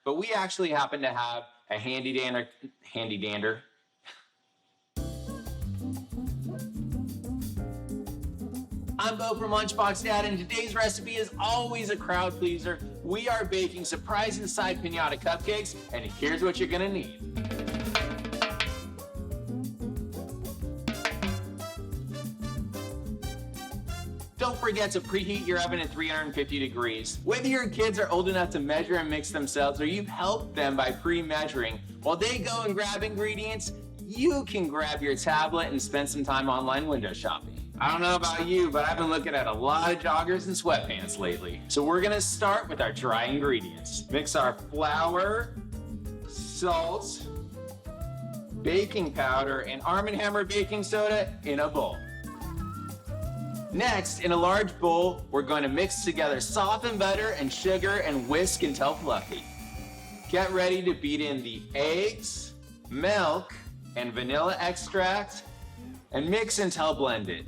but we actually happen to have a handy dander. I'm Bo from Lunchbox Dad, and today's recipe is always a crowd pleaser. We are baking surprise inside Piñata cupcakes, and here's what you're gonna need. Don't forget to preheat your oven at 350 degrees. Whether your kids are old enough to measure and mix themselves or you've helped them by pre-measuring, while they go and grab ingredients, you can grab your tablet and spend some time online window shopping. I don't know about you, but I've been looking at a lot of joggers and sweatpants lately. So we're gonna start with our dry ingredients. Mix our flour, salt, baking powder, and Arm & Hammer baking soda in a bowl. Next, in a large bowl, we're going to mix together softened butter and sugar and whisk until fluffy. Get ready to beat in the eggs, milk, and vanilla extract, and mix until blended.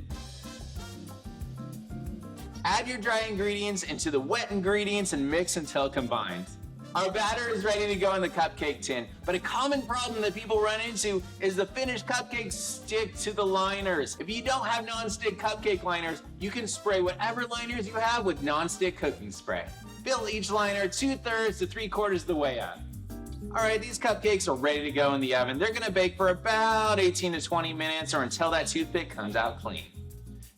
Add your dry ingredients into the wet ingredients and mix until combined. Our batter is ready to go in the cupcake tin, but a common problem that people run into is the finished cupcakes stick to the liners. If you don't have non-stick cupcake liners, you can spray whatever liners you have with non-stick cooking spray. Fill each liner 2/3 to 3/4 of the way up. All right, these cupcakes are ready to go in the oven. They're gonna bake for about 18 to 20 minutes or until that toothpick comes out clean.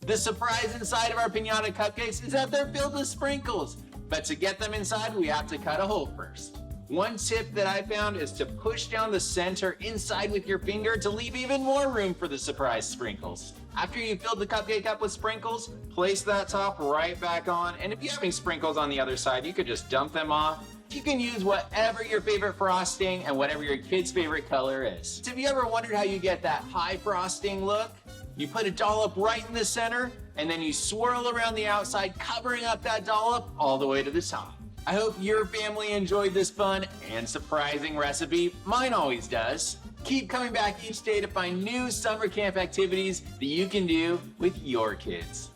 The surprise inside of our Piñata cupcakes is that they're filled with sprinkles. But to get them inside, we have to cut a hole first. One tip that I found is to push down the center inside with your finger to leave even more room for the surprise sprinkles. After you filled the cupcake up with sprinkles, place that top right back on, and if you have any sprinkles on the other side, you could just dump them off. You can use whatever your favorite frosting and whatever your kid's favorite color is. So have you ever wondered how you get that high frosting look? You put a dollop right in the center, and then you swirl around the outside, covering up that dollop all the way to the top. I hope your family enjoyed this fun and surprising recipe. Mine always does. Keep coming back each day to find new summer camp activities that you can do with your kids.